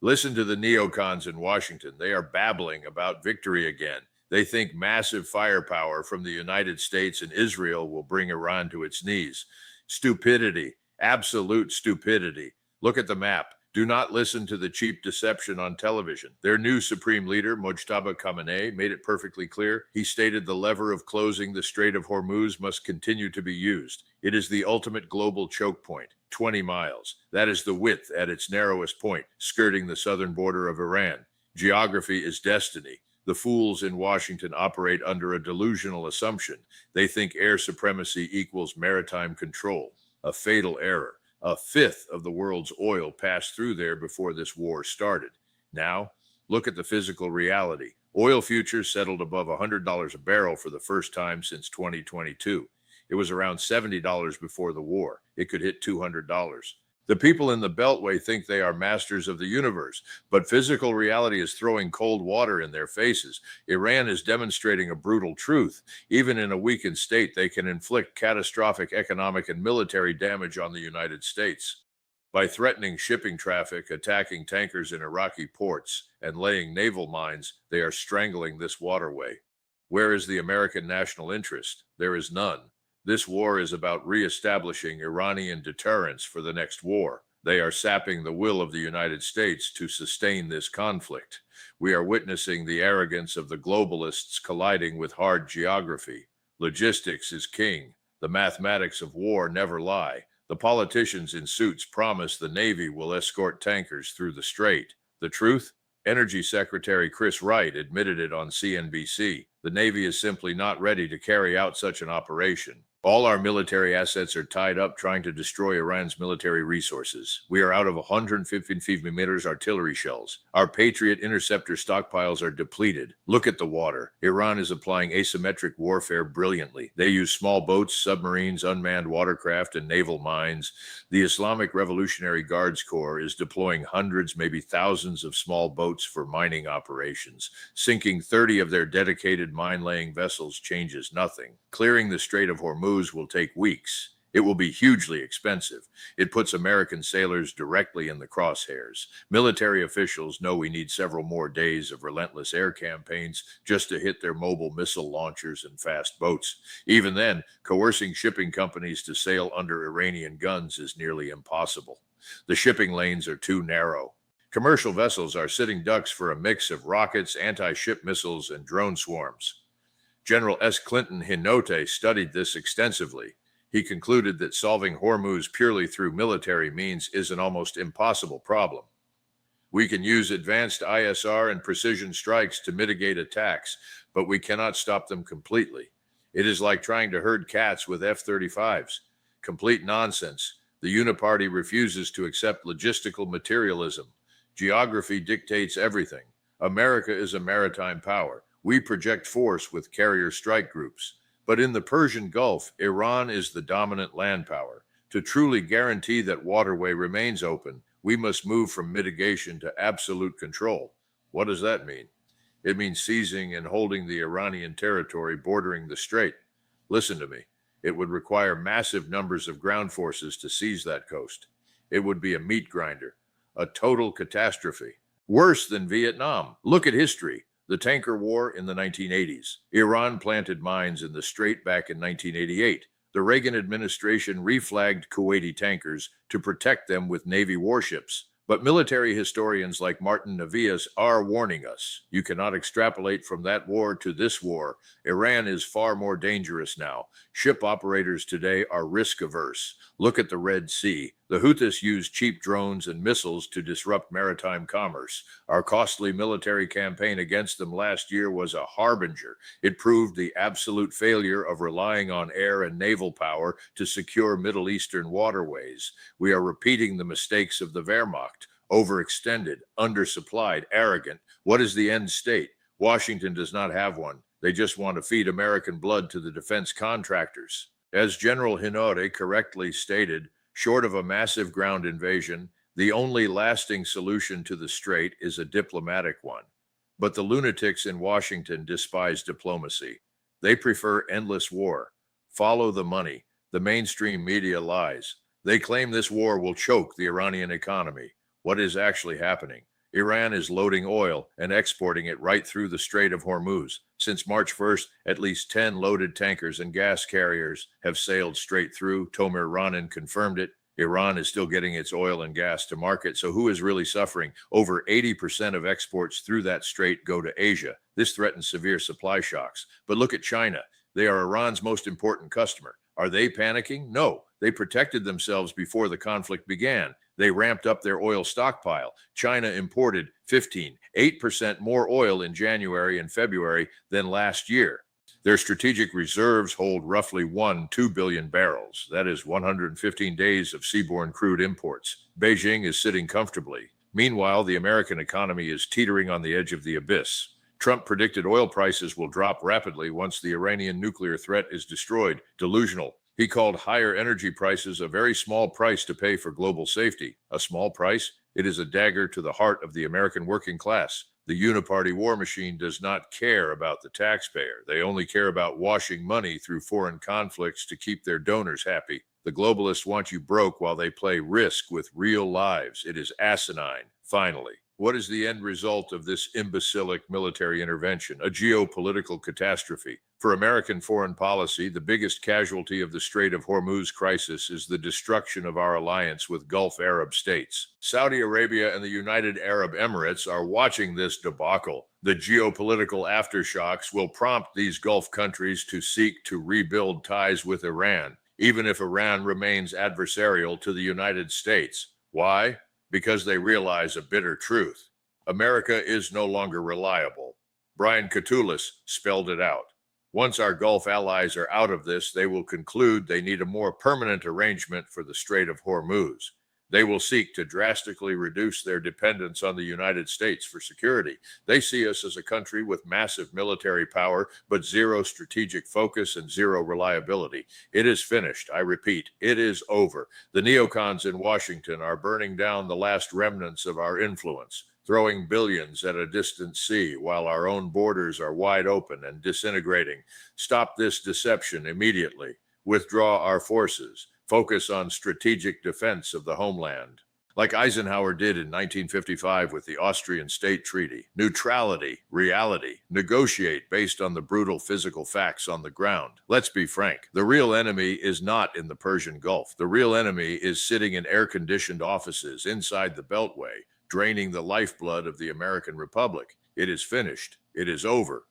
Listen to the neocons in Washington. They are babbling about victory again. They think massive firepower from the United States and Israel will bring Iran to its knees. Stupidity, absolute stupidity. Look at the map. Do not listen to the cheap deception on television. Their new supreme leader, Mojtaba Khamenei, made it perfectly clear. He stated the lever of closing the Strait of Hormuz must continue to be used. It is the ultimate global choke point, 20 miles. That is the width at its narrowest point, skirting the southern border of Iran. Geography is destiny. The fools in Washington operate under a delusional assumption. They think air supremacy equals maritime control. A fatal error. A fifth of the world's oil passed through there before this war started. Now, look at the physical reality. Oil futures settled above $100 a barrel for the first time since 2022. It was around $70 before the war. It could hit $200. The people in the Beltway think they are masters of the universe, but physical reality is throwing cold water in their faces. Iran is demonstrating a brutal truth. Even in a weakened state, they can inflict catastrophic economic and military damage on the United States. By threatening shipping traffic, attacking tankers in Iraqi ports, and laying naval mines, they are strangling this waterway. Where is the American national interest? There is none. This war is about reestablishing Iranian deterrence for the next war. They are sapping the will of the United States to sustain this conflict. We are witnessing the arrogance of the globalists colliding with hard geography. Logistics is king. The mathematics of war never lie. The politicians in suits promise the Navy will escort tankers through the strait. The truth? Energy Secretary Chris Wright admitted it on CNBC. The Navy is simply not ready to carry out such an operation. All our military assets are tied up trying to destroy Iran's military resources. We are out of 150 millimeters artillery shells. Our Patriot interceptor stockpiles are depleted. Look at the water. Iran is applying asymmetric warfare brilliantly. They use small boats, submarines, unmanned watercraft, and naval mines. The Islamic Revolutionary Guards Corps is deploying hundreds, maybe thousands of small boats for mining operations. Sinking 30 of their dedicated mine-laying vessels changes nothing. Clearing the Strait of Hormuz will take weeks. It will be hugely expensive. It puts American sailors directly in the crosshairs. Military officials know we need several more days of relentless air campaigns just to hit their mobile missile launchers and fast boats. Even then, coercing shipping companies to sail under Iranian guns is nearly impossible. The shipping lanes are too narrow. Commercial vessels are sitting ducks for a mix of rockets, anti-ship missiles, and drone swarms. General S. Clinton Hinote studied this extensively. He concluded that solving Hormuz purely through military means is an almost impossible problem. We can use advanced ISR and precision strikes to mitigate attacks, but we cannot stop them completely. It is like trying to herd cats with F-35s. Complete nonsense. The Uniparty refuses to accept logistical materialism. Geography dictates everything. America is a maritime power. We project force with carrier strike groups. But in the Persian Gulf, Iran is the dominant land power. To truly guarantee that waterway remains open, we must move from mitigation to absolute control. What does that mean? It means seizing and holding the Iranian territory bordering the strait. Listen to me. It would require massive numbers of ground forces to seize that coast. It would be a meat grinder, a total catastrophe. Worse than Vietnam. Look at history. The tanker war in the 1980s. Iran planted mines in the strait back in 1988. The Reagan administration reflagged Kuwaiti tankers to protect them with Navy warships. But military historians like Martin Navias are warning us. You cannot extrapolate from that war to this war. Iran is far more dangerous now. Ship operators today are risk-averse. Look at the Red Sea. The Houthis use cheap drones and missiles to disrupt maritime commerce. Our costly military campaign against them last year was a harbinger. It proved the absolute failure of relying on air and naval power to secure Middle Eastern waterways. We are repeating the mistakes of the Wehrmacht. Overextended, undersupplied, arrogant. What is the end state? Washington does not have one. They just want to feed American blood to the defense contractors. As General Hinote correctly stated, short of a massive ground invasion, the only lasting solution to the strait is a diplomatic one. But the lunatics in Washington despise diplomacy. They prefer endless war. Follow the money. The mainstream media lies. They claim this war will choke the Iranian economy. What is actually happening? Iran is loading oil and exporting it right through the Strait of Hormuz. Since March 1st, at least 10 loaded tankers and gas carriers have sailed straight through. Tomer Ranin confirmed it. Iran is still getting its oil and gas to market. So who is really suffering? Over 80% of exports through that strait go to Asia. This threatens severe supply shocks. But look at China. They are Iran's most important customer. Are they panicking? No. They protected themselves before the conflict began. They ramped up their oil stockpile. China imported 8% more oil in January and February than last year. Their strategic reserves hold roughly 2 billion barrels. That is 115 days of seaborne crude imports. Beijing is sitting comfortably. Meanwhile, the American economy is teetering on the edge of the abyss. Trump predicted oil prices will drop rapidly once the Iranian nuclear threat is destroyed. Delusional. He called higher energy prices a very small price to pay for global safety. A small price? It is a dagger to the heart of the American working class. The uniparty war machine does not care about the taxpayer. They only care about washing money through foreign conflicts to keep their donors happy. The globalists want you broke while they play Risk with real lives. It is asinine. Finally, what is the end result of this imbecilic military intervention? A geopolitical catastrophe. For American foreign policy, the biggest casualty of the Strait of Hormuz crisis is the destruction of our alliance with Gulf Arab states. Saudi Arabia and the United Arab Emirates are watching this debacle. The geopolitical aftershocks will prompt these Gulf countries to seek to rebuild ties with Iran, even if Iran remains adversarial to the United States. Why? Because they realize a bitter truth. America is no longer reliable. Brian Katulis spelled it out. Once our Gulf allies are out of this, they will conclude they need a more permanent arrangement for the Strait of Hormuz. They will seek to drastically reduce their dependence on the United States for security. They see us as a country with massive military power, but zero strategic focus and zero reliability. It is finished. I repeat, it is over. The neocons in Washington are burning down the last remnants of our influence, throwing billions at a distant sea while our own borders are wide open and disintegrating. Stop this deception immediately. Withdraw our forces. Focus on strategic defense of the homeland. Like Eisenhower did in 1955 with the Austrian State Treaty. Neutrality, reality. Negotiate based on the brutal physical facts on the ground. Let's be frank. The real enemy is not in the Persian Gulf. The real enemy is sitting in air-conditioned offices inside the Beltway, draining the lifeblood of the American Republic. It is finished. It is over.